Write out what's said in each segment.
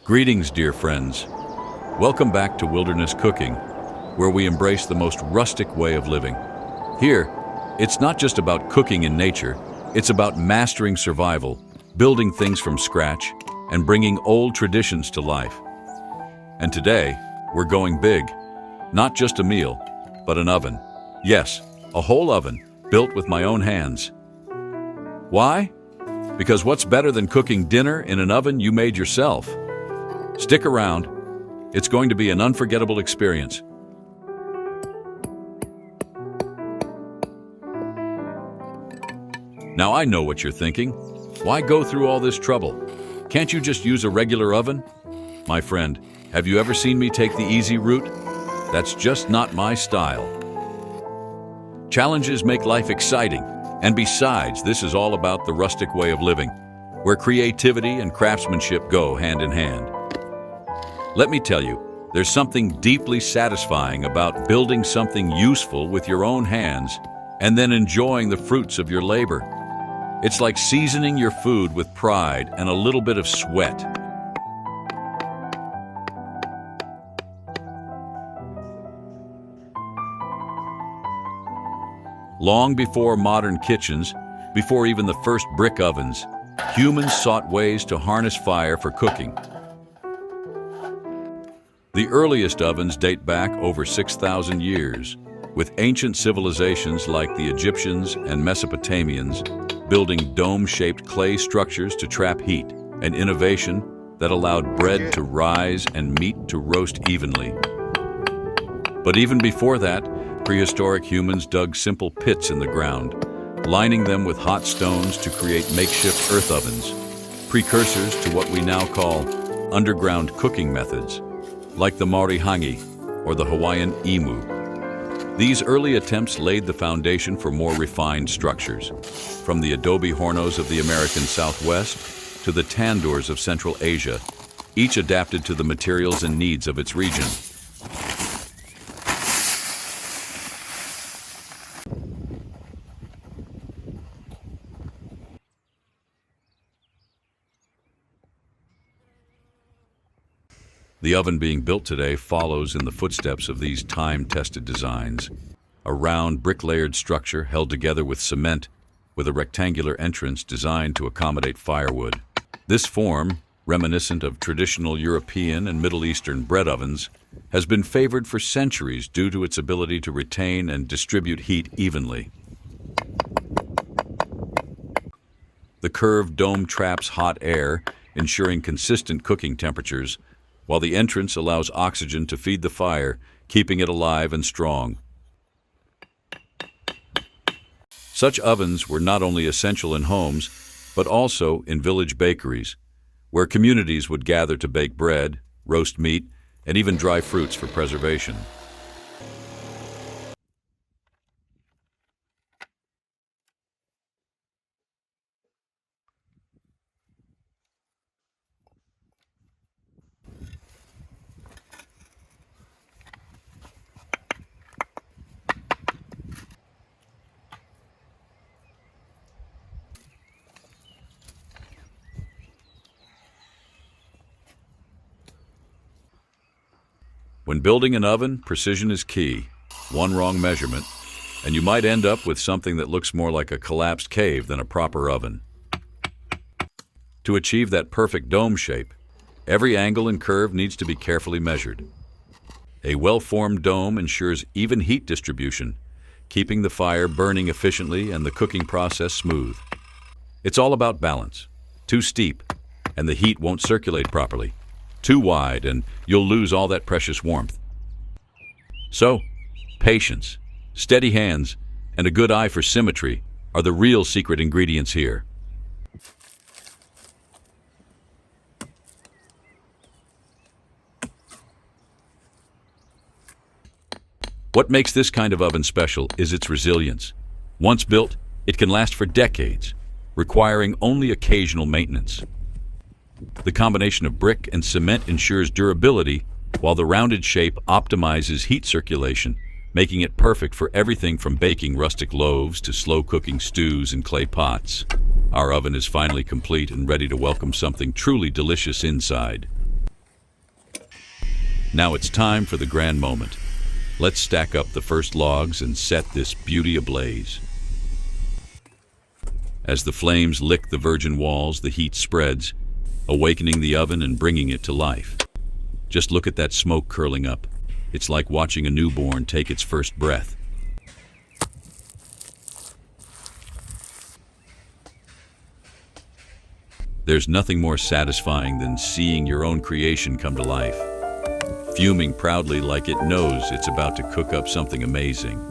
Greetings, dear friends. Welcome back to Wilderness Cooking, where we embrace the most rustic way of living. Here, it's not just about cooking in nature, it's about mastering survival, building things from scratch, and bringing old traditions to life. And today, we're going big. Not just a meal, but an oven. Yes, a whole oven, built with my own hands. Why? Because what's better than cooking dinner in an oven you made yourself? Stick around. It's going to be an unforgettable experience. Now I know what you're thinking. Why go through all this trouble? Can't you just use a regular oven? My friend, have you ever seen me take the easy route? That's just not my style. Challenges make life exciting, and besides, this is all about the rustic way of living, where creativity and craftsmanship go hand in hand. Let me tell you, there's something deeply satisfying about building something useful with your own hands and then enjoying the fruits of your labor. It's like seasoning your food with pride and a little bit of sweat. Long before modern kitchens, before even the first brick ovens, humans sought ways to harness fire for cooking. The earliest ovens date back over 6,000 years, with ancient civilizations like the Egyptians and Mesopotamians building dome-shaped clay structures to trap heat, an innovation that allowed bread to rise and meat to roast evenly. But even before that, prehistoric humans dug simple pits in the ground, lining them with hot stones to create makeshift earth ovens, precursors to what we now call underground cooking methods, like the Marihangi or the Hawaiian imu. These early attempts laid the foundation for more refined structures, from the adobe hornos of the American Southwest to the tandoors of Central Asia, each adapted to the materials and needs of its region. The oven being built today follows in the footsteps of these time-tested designs. A round, brick-layered structure held together with cement, with a rectangular entrance designed to accommodate firewood. This form, reminiscent of traditional European and Middle Eastern bread ovens, has been favored for centuries due to its ability to retain and distribute heat evenly. The curved dome traps hot air, ensuring consistent cooking temperatures, while the entrance allows oxygen to feed the fire, keeping it alive and strong. Such ovens were not only essential in homes, but also in village bakeries, where communities would gather to bake bread, roast meat, and even dry fruits for preservation. When building an oven, precision is key. One wrong measurement, and you might end up with something that looks more like a collapsed cave than a proper oven. To achieve that perfect dome shape, every angle and curve needs to be carefully measured. A well-formed dome ensures even heat distribution, keeping the fire burning efficiently and the cooking process smooth. It's all about balance. Too steep, and the heat won't circulate properly. Too wide, and you'll lose all that precious warmth. So, patience, steady hands, and a good eye for symmetry are the real secret ingredients here. What makes this kind of oven special is its resilience. Once built, it can last for decades, requiring only occasional maintenance. The combination of brick and cement ensures durability, while the rounded shape optimizes heat circulation, making it perfect for everything from baking rustic loaves to slow-cooking stews in clay pots. Our oven is finally complete and ready to welcome something truly delicious inside. Now it's time for the grand moment. Let's stack up the first logs and set this beauty ablaze. As the flames lick the virgin walls, the heat spreads, awakening the oven and bringing it to life. Just look at that smoke curling up. It's like watching a newborn take its first breath. There's nothing more satisfying than seeing your own creation come to life, fuming proudly like it knows it's about to cook up something amazing.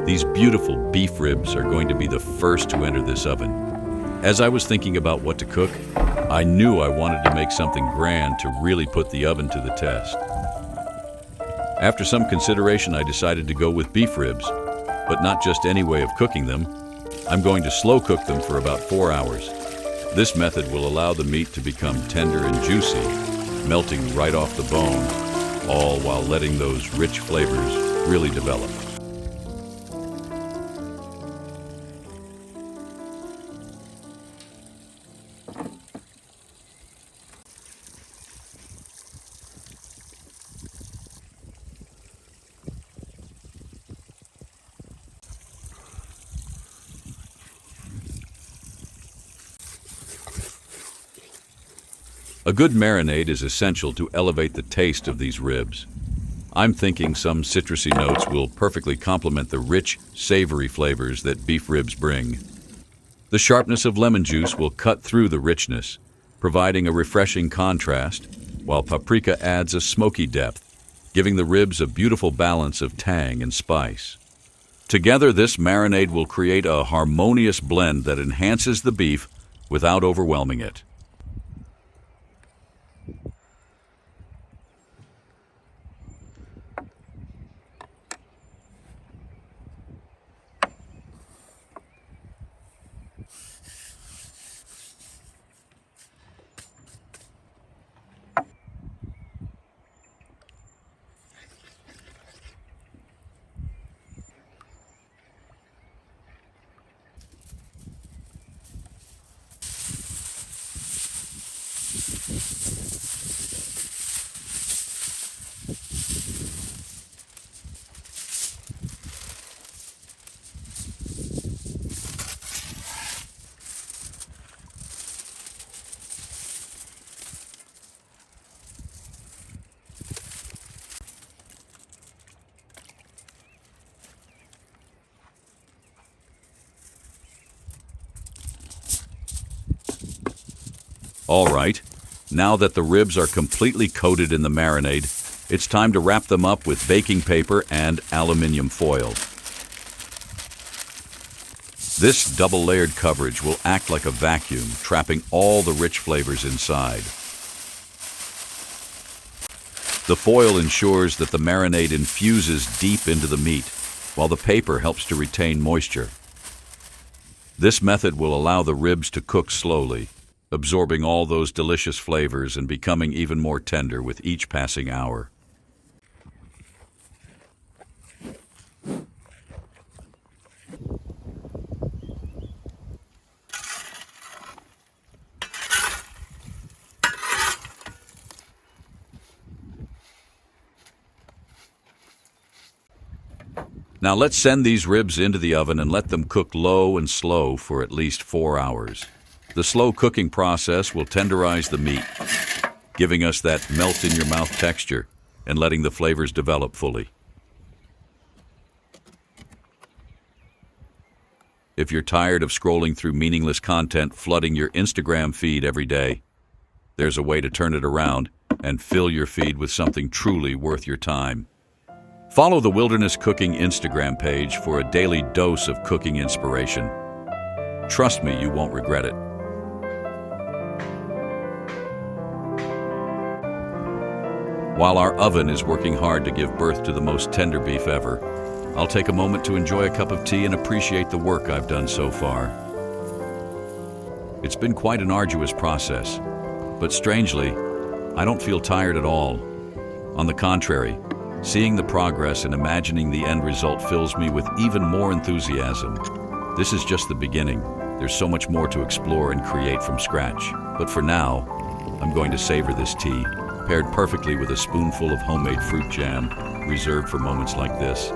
These beautiful beef ribs are going to be the first to enter this oven. As I was thinking about what to cook, I knew I wanted to make something grand to really put the oven to the test. After some consideration, I decided to go with beef ribs, but not just any way of cooking them. I'm going to slow cook them for about 4 hours. This method will allow the meat to become tender and juicy, melting right off the bone, all while letting those rich flavors really develop. A good marinade is essential to elevate the taste of these ribs. I'm thinking some citrusy notes will perfectly complement the rich, savory flavors that beef ribs bring. The sharpness of lemon juice will cut through the richness, providing a refreshing contrast, while paprika adds a smoky depth, giving the ribs a beautiful balance of tang and spice. Together, this marinade will create a harmonious blend that enhances the beef without overwhelming it. All right, now that the ribs are completely coated in the marinade, it's time to wrap them up with baking paper and aluminum foil. This double-layered coverage will act like a vacuum, trapping all the rich flavors inside. The foil ensures that the marinade infuses deep into the meat, while the paper helps to retain moisture. This method will allow the ribs to cook slowly, absorbing all those delicious flavors and becoming even more tender with each passing hour. Now let's send these ribs into the oven and let them cook low and slow for at least 4 hours. The slow cooking process will tenderize the meat, giving us that melt-in-your-mouth texture and letting the flavors develop fully. If you're tired of scrolling through meaningless content flooding your Instagram feed every day, there's a way to turn it around and fill your feed with something truly worth your time. Follow the Wilderness Cooking Instagram page for a daily dose of cooking inspiration. Trust me, you won't regret it. While our oven is working hard to give birth to the most tender beef ever, I'll take a moment to enjoy a cup of tea and appreciate the work I've done so far. It's been quite an arduous process, but strangely, I don't feel tired at all. On the contrary, seeing the progress and imagining the end result fills me with even more enthusiasm. This is just the beginning. There's so much more to explore and create from scratch. But for now, I'm going to savor this tea, paired perfectly with a spoonful of homemade fruit jam, reserved for moments like this.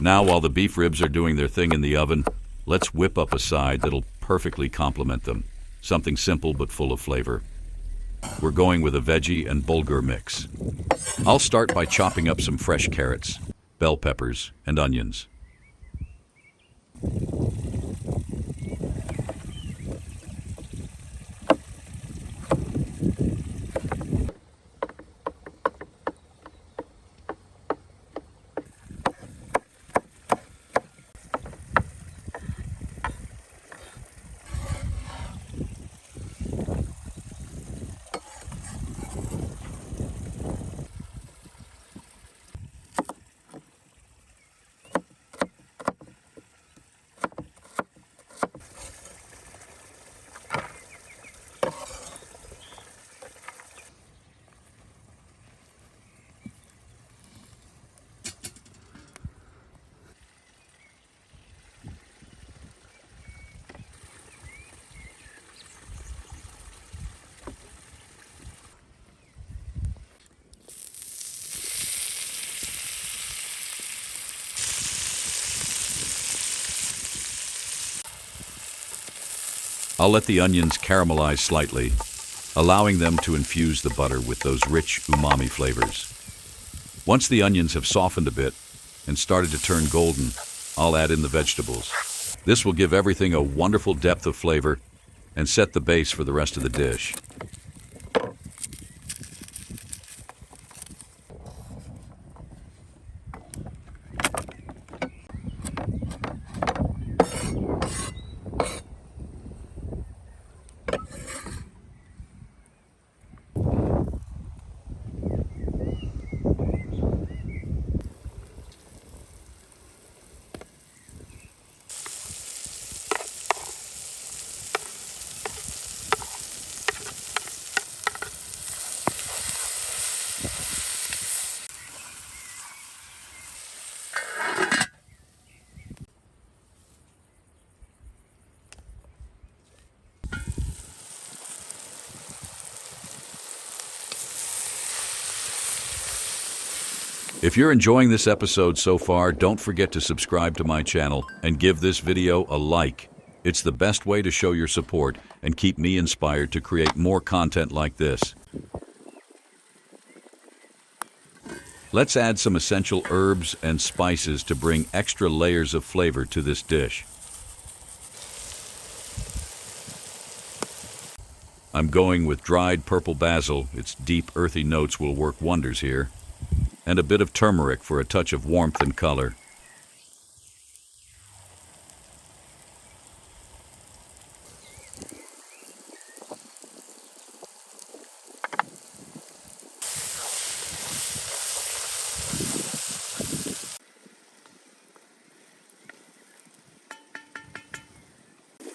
Now, while the beef ribs are doing their thing in the oven, let's whip up a side that'll perfectly complement them. Something simple but full of flavor. We're going with a veggie and bulgur mix. I'll start by chopping up some fresh carrots, bell peppers, and onions. I'll let the onions caramelize slightly, allowing them to infuse the butter with those rich umami flavors. Once the onions have softened a bit and started to turn golden, I'll add in the vegetables. This will give everything a wonderful depth of flavor and set the base for the rest of the dish. If you're enjoying this episode so far, don't forget to subscribe to my channel and give this video a like. It's the best way to show your support and keep me inspired to create more content like this. Let's add some essential herbs and spices to bring extra layers of flavor to this dish. I'm going with dried purple basil. Its deep, earthy notes will work wonders here. And a bit of turmeric for a touch of warmth and color.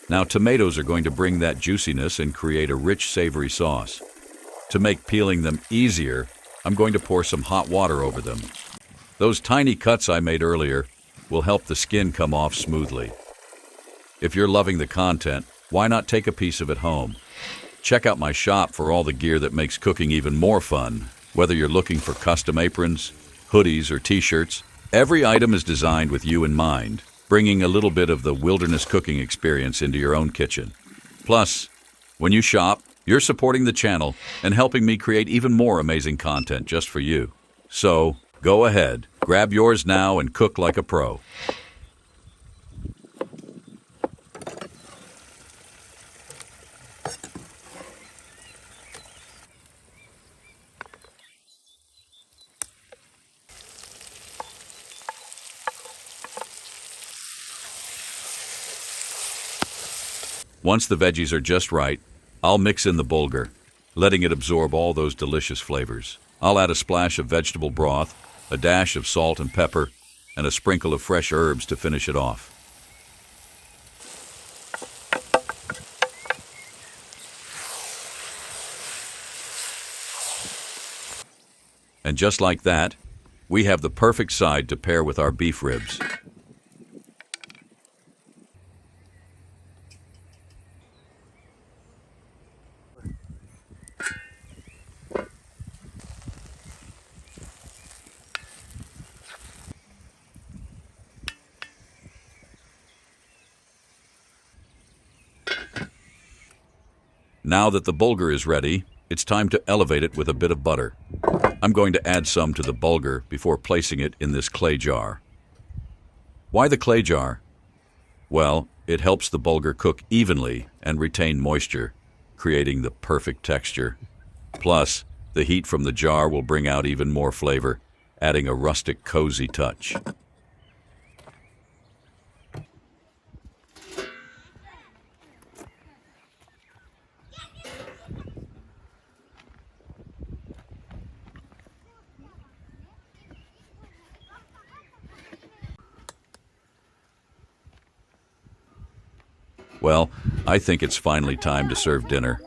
Now tomatoes are going to bring that juiciness and create a rich, savory sauce. To make peeling them easier, I'm going to pour some hot water over them. Those tiny cuts I made earlier will help the skin come off smoothly. If you're loving the content, why not take a piece of it home? Check out my shop for all the gear that makes cooking even more fun. Whether you're looking for custom aprons, hoodies, or t-shirts, every item is designed with you in mind, bringing a little bit of the wilderness cooking experience into your own kitchen. Plus, when you shop, you're supporting the channel and helping me create even more amazing content just for you. So, go ahead, grab yours now and cook like a pro. Once the veggies are just right, I'll mix in the bulgur, letting it absorb all those delicious flavors. I'll add a splash of vegetable broth, a dash of salt and pepper, and a sprinkle of fresh herbs to finish it off. And just like that, we have the perfect side to pair with our beef ribs. Now that the bulgur is ready, it's time to elevate it with a bit of butter. I'm going to add some to the bulgur before placing it in this clay jar. Why the clay jar? Well, it helps the bulgur cook evenly and retain moisture, creating the perfect texture. Plus, the heat from the jar will bring out even more flavor, adding a rustic, cozy touch. Well, I think it's finally time to serve dinner.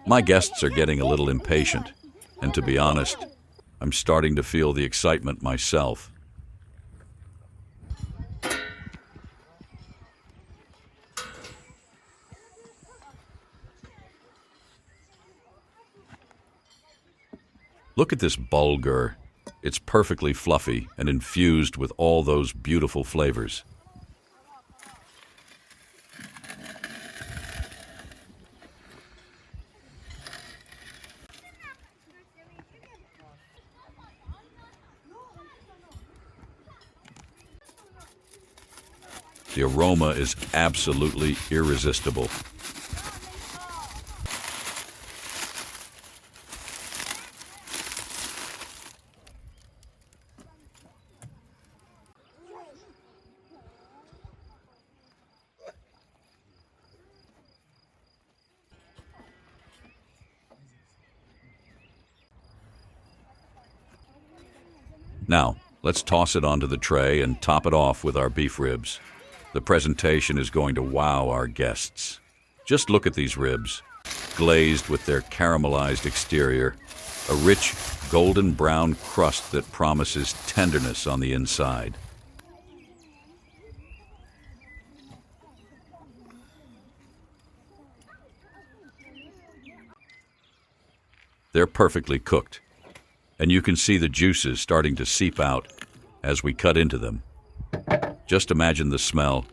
My guests are getting a little impatient, and to be honest, I'm starting to feel the excitement myself. Look at this bulgur. It's perfectly fluffy and infused with all those beautiful flavors. The aroma is absolutely irresistible. Now, let's toss it onto the tray and top it off with our beef ribs. The presentation is going to wow our guests. Just look at these ribs, glazed with their caramelized exterior, a rich golden brown crust that promises tenderness on the inside. They're perfectly cooked, and you can see the juices starting to seep out as we cut into them. Just imagine the smell.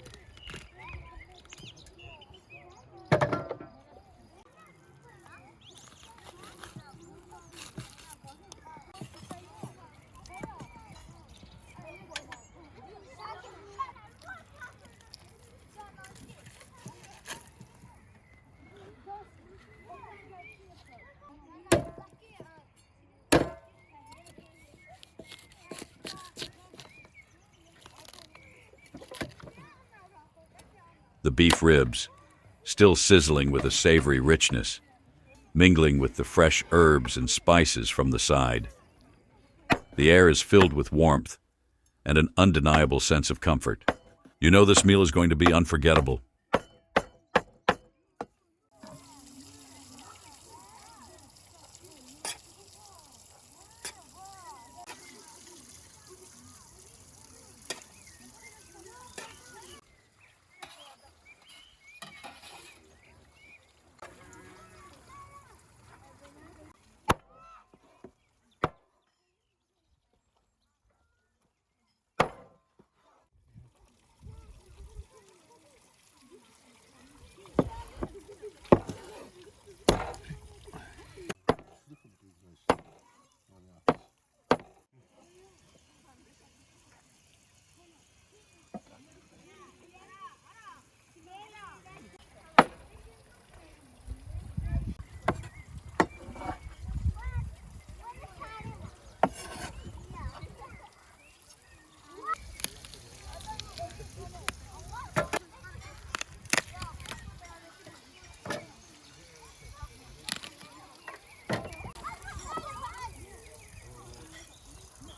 The beef ribs, still sizzling with a savory richness, mingling with the fresh herbs and spices from the side. The air is filled with warmth and an undeniable sense of comfort. You know this meal is going to be unforgettable.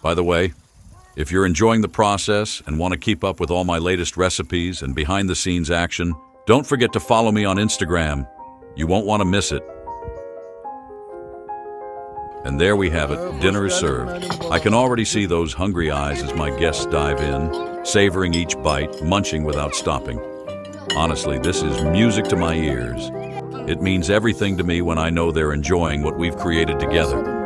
By the way, if you're enjoying the process and want to keep up with all my latest recipes and behind-the-scenes action, don't forget to follow me on Instagram. You won't want to miss it. And there we have it, dinner is served. I can already see those hungry eyes as my guests dive in, savoring each bite, munching without stopping. Honestly, this is music to my ears. It means everything to me when I know they're enjoying what we've created together.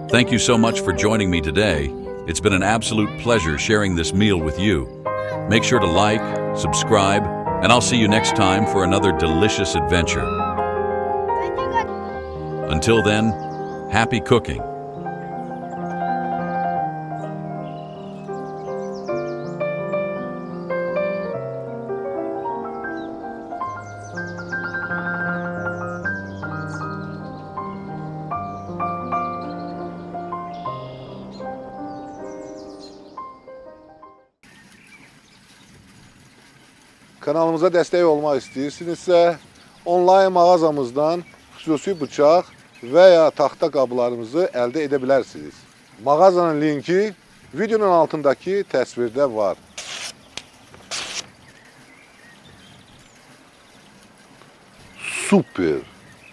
Thank you so much for joining me today. It's been an absolute pleasure sharing this meal with you. Make sure to like, subscribe, and I'll see you next time for another delicious adventure. Until then, happy cooking. Kanalımıza dəstək olmaq istəyirsinizsə, onlayn mağazamızdan xüsusi bıçaq və ya taxta qablarımızı əldə edə bilərsiniz. Mağazanın linki videonun altındakı təsvirdə var. Super!